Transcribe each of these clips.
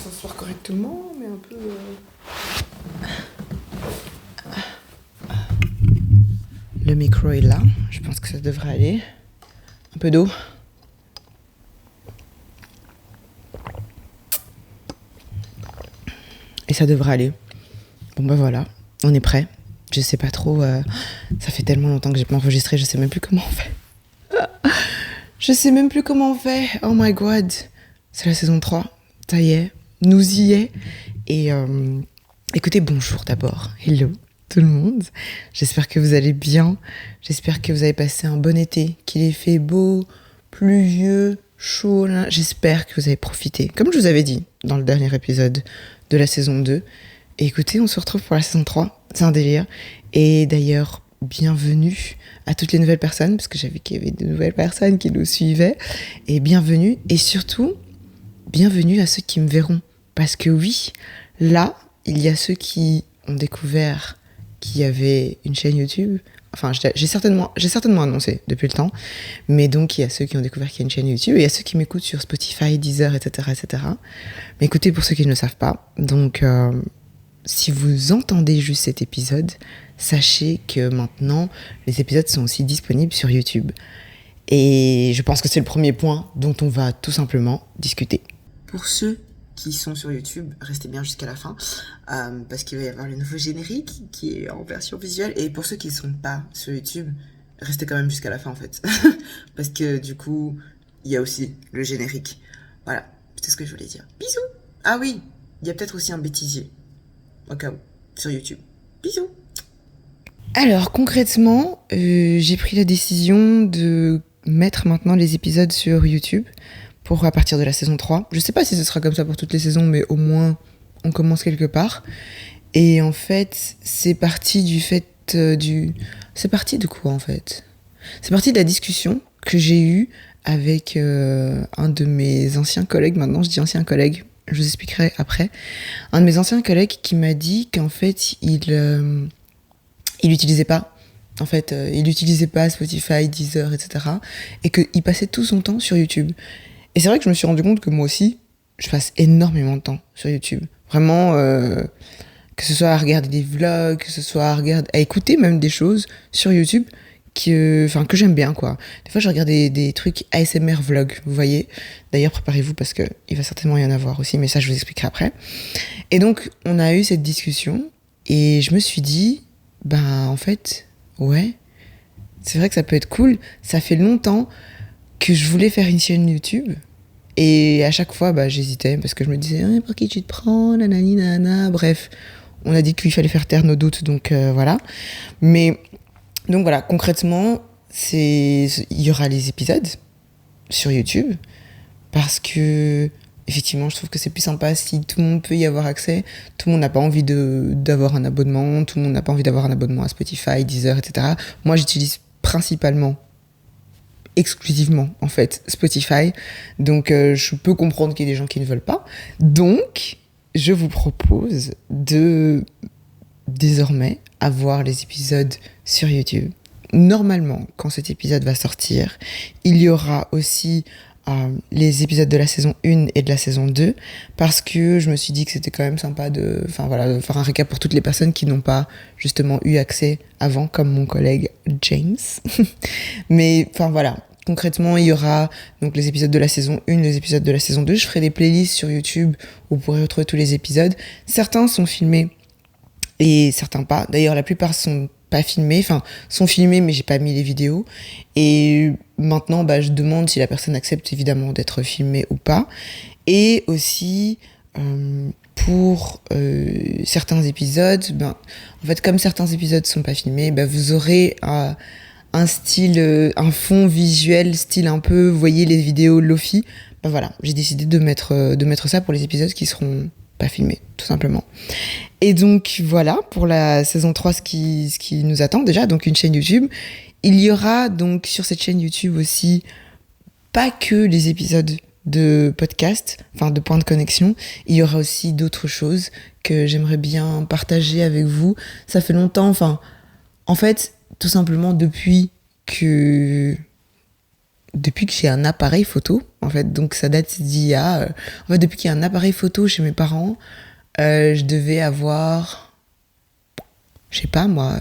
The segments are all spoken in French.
s'asseoir correctement, mais un peu... Le micro est là, je pense que ça devrait aller. Un peu d'eau. Et ça devrait aller. Bon bah voilà, on est prêt. Je sais pas trop, ça fait tellement longtemps que j'ai pas enregistré, je sais même plus comment on fait. Je sais même plus comment on fait. Oh my god. C'est la saison 3. Ça y est. Nous y est. Et écoutez, bonjour d'abord. Hello tout le monde. J'espère que vous allez bien. J'espère que vous avez passé un bon été. Qu'il ait fait beau, pluvieux, chaud. Là. J'espère que vous avez profité. Comme je vous avais dit dans le dernier épisode de la saison 2. Et écoutez, on se retrouve pour la saison 3. C'est un délire. Et d'ailleurs, bienvenue à toutes les nouvelles personnes, parce que j'ai vu qu'il y avait de nouvelles personnes qui nous suivaient. Et bienvenue, et surtout, bienvenue à ceux qui me verront. Parce que oui, là, il y a ceux qui ont découvert qu'il y avait une chaîne YouTube. Enfin, j'ai certainement annoncé depuis le temps. Mais donc, il y a ceux qui ont découvert qu'il y a une chaîne YouTube. Et il y a ceux qui m'écoutent sur Spotify, Deezer, etc., etc. Mais écoutez, pour ceux qui ne le savent pas, donc... si vous entendez juste cet épisode, sachez que maintenant, les épisodes sont aussi disponibles sur YouTube. Et je pense que c'est le premier point dont on va tout simplement discuter. Pour ceux qui sont sur YouTube, restez bien jusqu'à la fin, parce qu'il va y avoir le nouveau générique qui est en version visuelle. Et pour ceux qui ne sont pas sur YouTube, restez quand même jusqu'à la fin en fait. Parce que du coup, il y a aussi le générique. Voilà, c'est ce que je voulais dire. Bisous. Ah oui, il y a peut-être aussi un bêtisier. Au cas où, sur YouTube. Bisous. Alors concrètement, j'ai pris la décision de mettre maintenant les épisodes sur YouTube pour à partir de la saison 3. Je sais pas si ce sera comme ça pour toutes les saisons, mais au moins on commence quelque part. Et en fait, c'est parti du fait C'est parti de quoi en fait ? C'est parti de la discussion que j'ai eue avec un de mes anciens collègues. Maintenant, je dis ancien collègue. Je vous expliquerai après. Un de mes anciens collègues qui m'a dit qu'en fait, il utilisait pas. En fait, il utilisait pas Spotify, Deezer, etc. Et qu'il passait tout son temps sur YouTube. Et c'est vrai que je me suis rendu compte que moi aussi, je passe énormément de temps sur YouTube. Vraiment, que ce soit à regarder des vlogs, que ce soit à écouter même des choses sur YouTube que j'aime bien, quoi. Des fois, je regarde des trucs ASMR vlog, vous voyez. D'ailleurs, préparez-vous parce qu'il va certainement y en avoir aussi, mais ça, je vous expliquerai après. Et donc, on a eu cette discussion et je me suis dit, en fait, ouais, c'est vrai que ça peut être cool. Ça fait longtemps que je voulais faire une chaîne YouTube et à chaque fois, j'hésitais parce que je me disais, pour qui tu te prends, nanani, nanana, bref. On a dit qu'il fallait faire taire nos doutes, donc voilà. Mais... donc voilà, concrètement, il y aura les épisodes sur YouTube parce que, effectivement, je trouve que c'est plus sympa si tout le monde peut y avoir accès. Tout le monde n'a pas envie d'avoir un abonnement, tout le monde n'a pas envie d'avoir un abonnement à Spotify, Deezer, etc. Moi, j'utilise principalement, exclusivement, en fait, Spotify. Donc, je peux comprendre qu'il y ait des gens qui ne veulent pas. Donc, je vous propose de désormais avoir les épisodes sur YouTube. Normalement, quand cet épisode va sortir, il y aura aussi les épisodes de la saison 1 et de la saison 2, parce que je me suis dit que c'était quand même sympa de faire un récap pour toutes les personnes qui n'ont pas justement eu accès avant, comme mon collègue James. Mais voilà, concrètement, il y aura donc les épisodes de la saison 1, les épisodes de la saison 2. Je ferai des playlists sur YouTube où vous pourrez retrouver tous les épisodes. Certains sont filmés et certains pas. D'ailleurs, la plupart sont pas filmés, sont filmés, mais j'ai pas mis les vidéos. Et maintenant, je demande si la personne accepte évidemment d'être filmée ou pas. Et aussi, pour certains épisodes, en fait, comme certains épisodes sont pas filmés, vous aurez un style, un fond visuel, style un peu, vous voyez les vidéos Lofi. Voilà, j'ai décidé de mettre ça pour les épisodes qui seront pas filmés, tout simplement. Et donc voilà, pour la saison 3, ce qui nous attend déjà, donc une chaîne YouTube. Il y aura donc sur cette chaîne YouTube aussi pas que les épisodes de podcast, de Point de Connexion, il y aura aussi d'autres choses que j'aimerais bien partager avec vous. Ça fait longtemps, en fait, tout simplement depuis que depuis que j'ai un appareil photo, en fait. Donc ça date d'il y a... en fait, depuis qu'il y a un appareil photo chez mes parents, je devais avoir... Je sais pas, moi...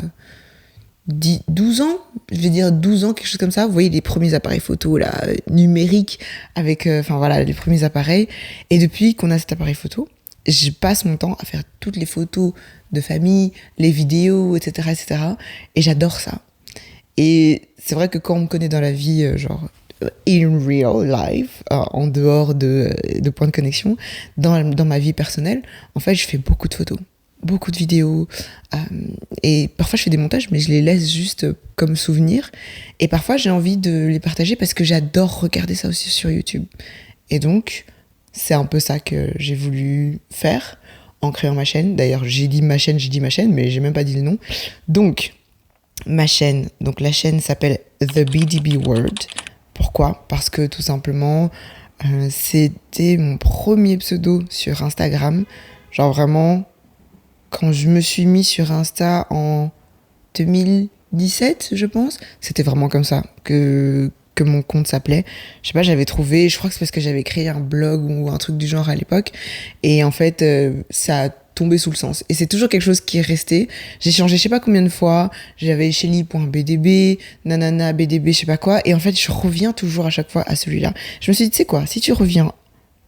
12 ans, je vais dire 12 ans, quelque chose comme ça. Vous voyez les premiers appareils photo là, numériques, avec, enfin voilà, les premiers appareils. Et depuis qu'on a cet appareil photo, je passe mon temps à faire toutes les photos de famille, les vidéos, etc., etc. Et j'adore ça. Et c'est vrai que quand on me connaît dans la vie, genre in real life, en dehors de points de connexion, dans ma vie personnelle, en fait, je fais beaucoup de photos, beaucoup de vidéos. Et parfois, je fais des montages, mais je les laisse juste comme souvenir. Et parfois, j'ai envie de les partager parce que j'adore regarder ça aussi sur YouTube. Et donc, c'est un peu ça que j'ai voulu faire en créant ma chaîne. D'ailleurs, j'ai dit ma chaîne, mais j'ai même pas dit le nom. Donc, ma chaîne, donc la chaîne s'appelle The BDB World. Pourquoi ? Parce que tout simplement, c'était mon premier pseudo sur Instagram. Genre vraiment, quand je me suis mis sur Insta en 2017, je pense, c'était vraiment comme ça que mon compte s'appelait. Je sais pas, j'avais trouvé, je crois que c'est parce que j'avais créé un blog ou un truc du genre à l'époque. Et en fait, ça a tombé sous le sens. Et c'est toujours quelque chose qui est resté. J'ai changé je sais pas combien de fois. J'avais shelly.bdb, nanana, bdb, je sais pas quoi. Et en fait, je reviens toujours à chaque fois à celui-là. Je me suis dit, tu sais quoi, si tu reviens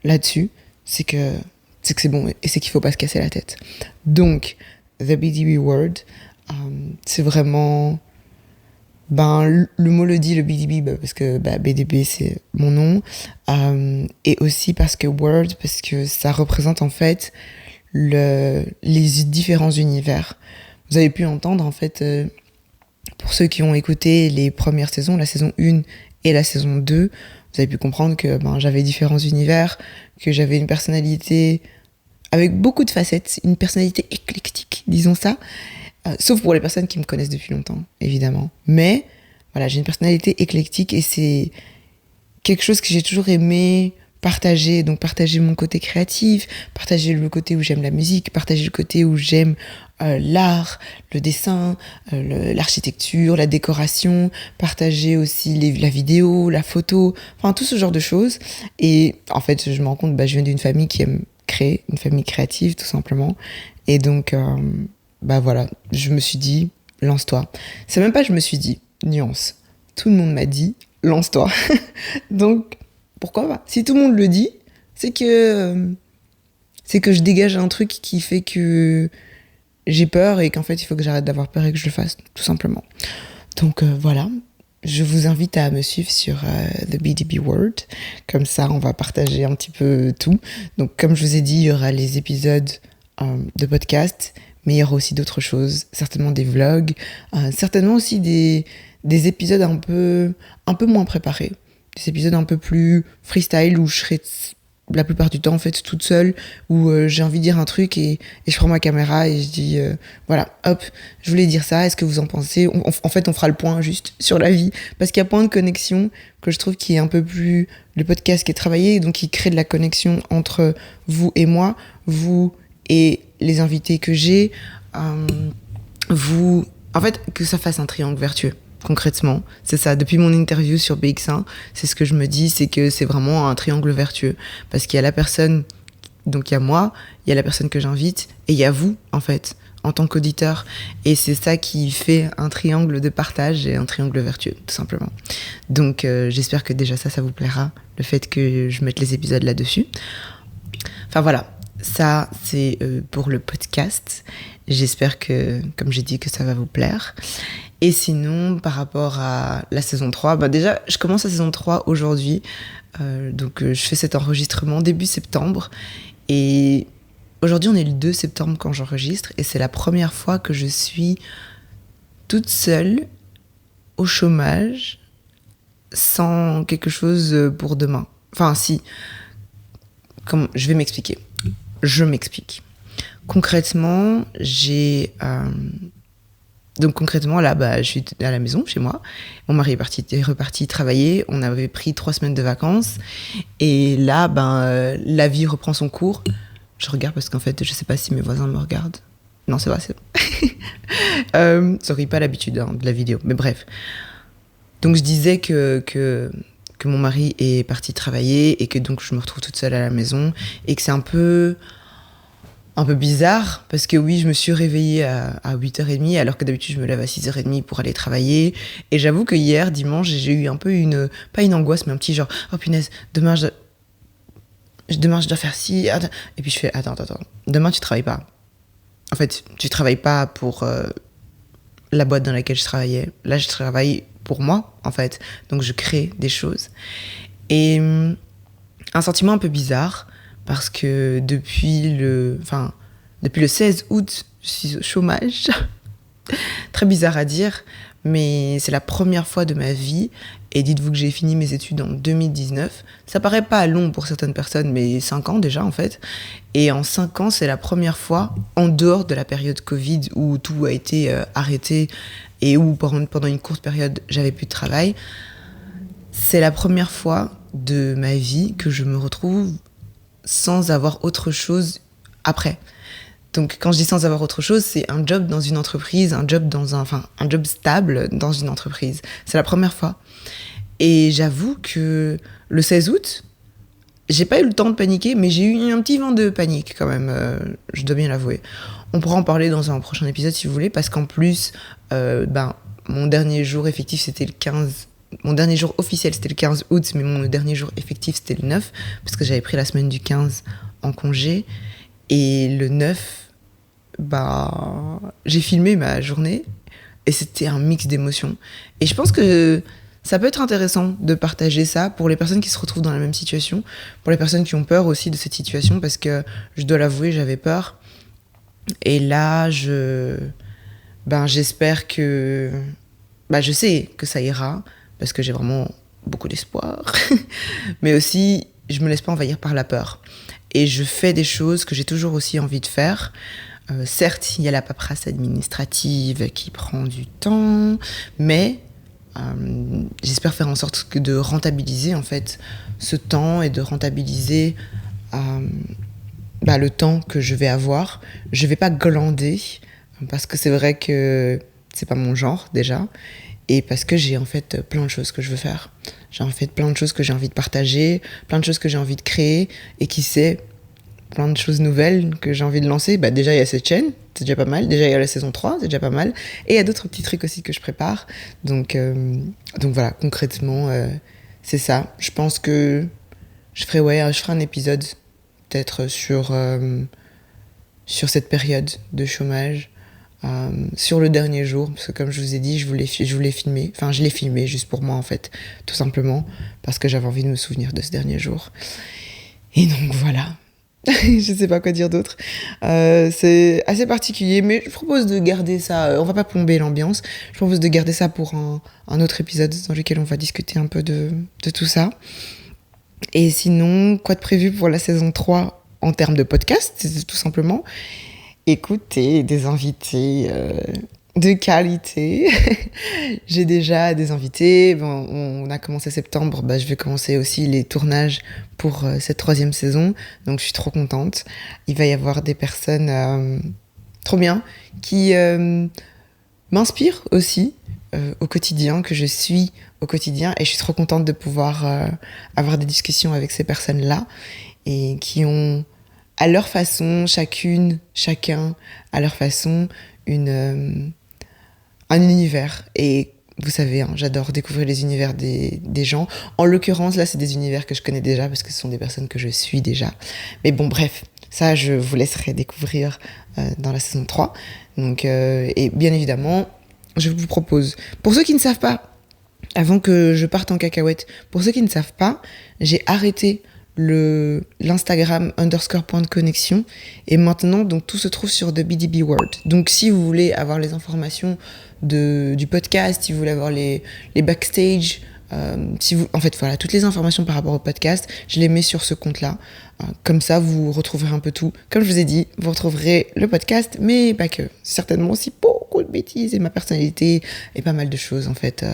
là-dessus, c'est que c'est bon et c'est qu'il faut pas se casser la tête. Donc, The BDB World, c'est vraiment... Ben, le mot le dit, le BDB, parce que BDB, c'est mon nom. Et aussi parce que World, parce que ça représente en fait les différents univers. Vous avez pu entendre, en fait, pour ceux qui ont écouté les premières saisons, la saison 1 et la saison 2, vous avez pu comprendre que j'avais différents univers, que j'avais une personnalité avec beaucoup de facettes, une personnalité éclectique, disons ça. Sauf pour les personnes qui me connaissent depuis longtemps, évidemment. Mais voilà, j'ai une personnalité éclectique et c'est quelque chose que j'ai toujours aimé partager. Donc partager mon côté créatif, partager le côté où j'aime la musique, partager le côté où j'aime l'art, le dessin, l'architecture, la décoration, partager aussi la vidéo, la photo, enfin tout ce genre de choses. Et en fait, je me rends compte, je viens d'une famille qui aime créer, une famille créative tout simplement. Et donc... voilà, je me suis dit, lance-toi. C'est même pas je me suis dit, nuance. Tout le monde m'a dit, lance-toi. Donc, pourquoi pas ? Si tout le monde le dit, c'est que je dégage un truc qui fait que j'ai peur et qu'en fait, il faut que j'arrête d'avoir peur et que je le fasse, tout simplement. Donc, voilà. Je vous invite à me suivre sur The BDB World. Comme ça, on va partager un petit peu tout. Donc, comme je vous ai dit, il y aura les épisodes de podcast, mais il y aura aussi d'autres choses, certainement des vlogs, certainement aussi des épisodes un peu moins préparés, des épisodes un peu plus freestyle où je serai la plupart du temps en fait toute seule, où j'ai envie de dire un truc et je prends ma caméra et je dis voilà, hop, je voulais dire ça, est-ce que vous en pensez ? En fait, on fera le point juste sur la vie, parce qu'il y a point de connexion que je trouve qui est un peu plus le podcast qui est travaillé, donc qui crée de la connexion entre vous et moi, vous et les invités que j'ai, en fait, que ça fasse un triangle vertueux, concrètement. C'est ça, depuis mon interview sur BX1, c'est ce que je me dis, c'est que c'est vraiment un triangle vertueux. Parce qu'il y a la personne, donc il y a moi, il y a la personne que j'invite, et il y a vous, en fait, en tant qu'auditeur. Et c'est ça qui fait un triangle de partage et un triangle vertueux, tout simplement. Donc j'espère que déjà ça vous plaira, le fait que je mette les épisodes là-dessus. Enfin voilà. Ça, c'est pour le podcast. J'espère que, comme j'ai dit, que ça va vous plaire. Et sinon, par rapport à la saison 3, déjà, je commence la saison 3 aujourd'hui. Donc, je fais cet enregistrement début septembre. Et aujourd'hui, on est le 2 septembre quand j'enregistre. Et c'est la première fois que je suis toute seule, au chômage, sans quelque chose pour demain. Enfin, si. Je vais m'expliquer. Je m'explique. Concrètement, donc concrètement, là, je suis à la maison, chez moi. Mon mari est reparti travailler. On avait pris 3 semaines de vacances. Et là, la vie reprend son cours. Je regarde parce qu'en fait, je sais pas si mes voisins me regardent. Non, c'est vrai, c'est bon. Sorry, pas l'habitude de la vidéo. Mais bref. Donc, je disais que que mon mari est parti travailler et que donc je me retrouve toute seule à la maison et que c'est un peu bizarre parce que oui, je me suis réveillée à 8h30 alors que d'habitude je me lève à 6h30 pour aller travailler. Et j'avoue que hier, dimanche, j'ai eu un peu pas une angoisse, mais un petit genre, oh punaise, demain je dois faire ci. Et puis je fais, attends, demain tu travailles pas. En fait, tu travailles pas pour la boîte dans laquelle je travaillais. Là, je travaille pour moi, en fait. Donc je crée des choses. Et un sentiment un peu bizarre, parce que depuis le 16 août, je suis au chômage. Très bizarre à dire, mais c'est la première fois de ma vie. Et dites-vous que j'ai fini mes études en 2019. Ça paraît pas long pour certaines personnes, mais 5 ans déjà en fait. Et en 5 ans, c'est la première fois, en dehors de la période Covid, où tout a été arrêté et où pendant une courte période, j'avais plus de travail. C'est la première fois de ma vie que je me retrouve sans avoir autre chose après. Donc quand je dis sans avoir autre chose, c'est un job dans une entreprise, un job stable dans une entreprise. C'est la première fois. Et j'avoue que le 16 août, j'ai pas eu le temps de paniquer, mais j'ai eu un petit vent de panique quand même, je dois bien l'avouer. On pourra en parler dans un prochain épisode si vous voulez, parce qu'en plus, mon dernier jour effectif c'était le 15. Mon dernier jour officiel c'était le 15 août, mais mon dernier jour effectif c'était le 9, parce que j'avais pris la semaine du 15 en congé. Et le 9, j'ai filmé ma journée et c'était un mix d'émotions. Et je pense que ça peut être intéressant de partager ça pour les personnes qui se retrouvent dans la même situation, pour les personnes qui ont peur aussi de cette situation, parce que je dois l'avouer, j'avais peur. Et là, j'espère que... je sais que ça ira, parce que j'ai vraiment beaucoup d'espoir. Mais aussi, je me laisse pas envahir par la peur. Et je fais des choses que j'ai toujours aussi envie de faire. Certes, il y a la paperasse administrative qui prend du temps, mais j'espère faire en sorte de rentabiliser en fait ce temps et de rentabiliser le temps que je vais avoir. Je vais pas glander parce que c'est vrai que c'est pas mon genre déjà, et parce que j'ai en fait plein de choses que je veux faire. J'ai en fait plein de choses que j'ai envie de partager, plein de choses que j'ai envie de créer, et qui sait, plein de choses nouvelles que j'ai envie de lancer. Déjà, il y a cette chaîne, c'est déjà pas mal. Déjà, il y a la saison 3, c'est déjà pas mal. Et il y a d'autres petits trucs aussi que je prépare. Donc voilà, concrètement, c'est ça. Je pense que je ferai un épisode peut-être sur cette période de chômage, sur le dernier jour, parce que comme je vous ai dit, je voulais filmer. Enfin, je l'ai filmé juste pour moi, en fait, tout simplement, parce que j'avais envie de me souvenir de ce dernier jour. Et donc, voilà. Je sais pas quoi dire d'autre. C'est assez particulier, mais je propose de garder ça. On va pas plomber l'ambiance. Je propose de garder ça pour un autre épisode dans lequel on va discuter un peu de tout ça. Et sinon, quoi de prévu pour la saison 3 en termes de podcast, c'est tout simplement écouter des invités de qualité. J'ai déjà des invités. On a commencé septembre. Je vais commencer aussi les tournages pour cette 3e saison. Donc, je suis trop contente. Il va y avoir des personnes trop bien qui m'inspirent aussi au quotidien, que je suis au quotidien. Et je suis trop contente de pouvoir avoir des discussions avec ces personnes-là et qui ont, à leur façon, chacun, à leur façon, un univers. Et vous savez, j'adore découvrir les univers des gens. En l'occurrence, là, c'est des univers que je connais déjà parce que ce sont des personnes que je suis déjà. Mais bon, bref, ça, je vous laisserai découvrir dans la saison 3. Donc, et bien évidemment, je vous propose, pour ceux qui ne savent pas, avant que je parte en cacahuète, pour ceux qui ne savent pas, j'ai arrêté l'Instagram _.connexion, et maintenant donc tout se trouve sur The BDB World. Donc si vous voulez avoir les informations du podcast, si vous voulez avoir les backstage, toutes les informations par rapport au podcast, je les mets sur ce compte-là. Comme ça, vous retrouverez un peu tout. Comme je vous ai dit, vous retrouverez le podcast, mais pas que. Certainement aussi beaucoup de bêtises et ma personnalité et pas mal de choses, en fait,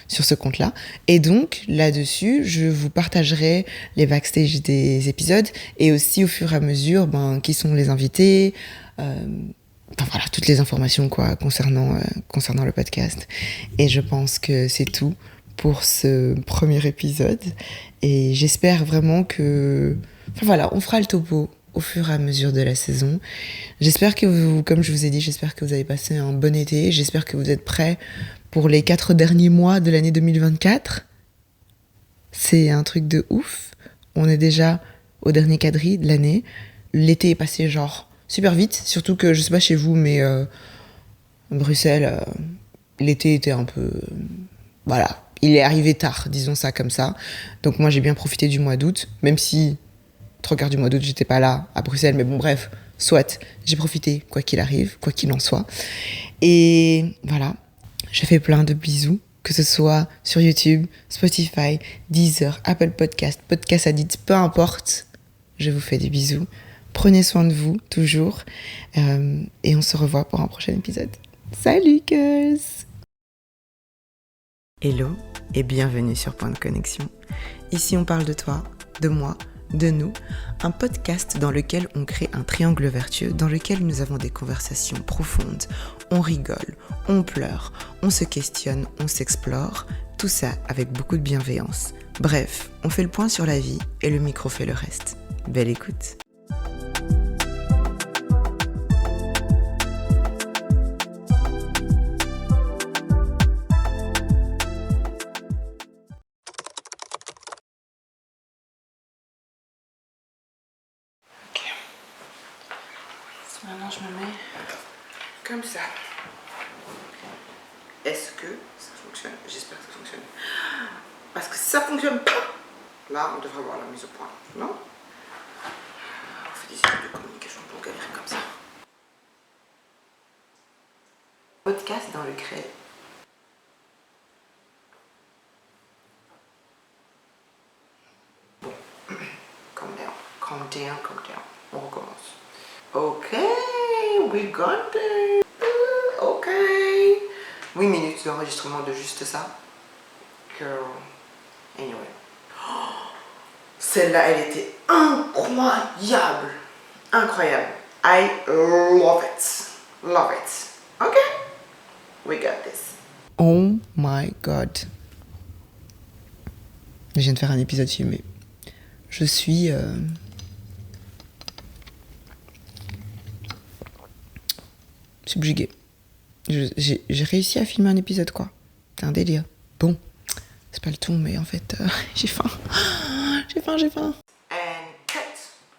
sur ce compte-là. Et donc, là-dessus, je vous partagerai les backstage des épisodes et aussi, au fur et à mesure, qui sont les invités, toutes les informations, concernant le podcast. Et je pense que c'est tout pour ce premier épisode. Et j'espère vraiment que... Enfin voilà, on fera le topo au fur et à mesure de la saison. J'espère que vous, comme je vous ai dit, j'espère que vous avez passé un bon été. J'espère que vous êtes prêts pour les 4 derniers mois de l'année 2024. C'est un truc de ouf. On est déjà au dernier quadri de l'année. L'été est passé genre super vite. Surtout que, je sais pas chez vous, mais Bruxelles, l'été était un peu... voilà, il est arrivé tard, disons ça comme ça. Donc moi, j'ai bien profité du mois d'août, même si, 3 quarts du mois d'août, j'étais pas là à Bruxelles. Mais bon, bref, soit, j'ai profité, quoi qu'il arrive, quoi qu'il en soit. Et voilà, je fais plein de bisous, que ce soit sur YouTube, Spotify, Deezer, Apple Podcast, Podcast Addict, peu importe. Je vous fais des bisous. Prenez soin de vous, toujours. Et on se revoit pour un prochain épisode. Salut, girls! Hello et bienvenue sur Point de Connexion. Ici, on parle de toi, de moi, de nous, un podcast dans lequel on crée un triangle vertueux, dans lequel nous avons des conversations profondes, on rigole, on pleure, on se questionne, on s'explore, tout ça avec beaucoup de bienveillance. Bref, on fait le point sur la vie et le micro fait le reste. Belle écoute! Maintenant, je me mets comme ça. Est-ce que ça fonctionne? J'espère que ça fonctionne. Parce que si ça fonctionne pas, là, on devrait voir la mise au point. Non? On fait des études de communication pour galérer comme ça. Podcast dans le créé. Bon, calm down, calm down, calm down. On recommence. Ok, we got it. Ok. 8 minutes d'enregistrement de juste ça. Girl. Anyway. Celle-là, elle était incroyable. Incroyable. I love it. Love it. Ok. We got this. Oh my god. Je viens de faire un épisode filmé. Je suis... subjuguée. J'ai réussi à filmer un épisode, quoi. C'est un délire. Bon, c'est pas le tout, mais en fait, j'ai faim. J'ai faim.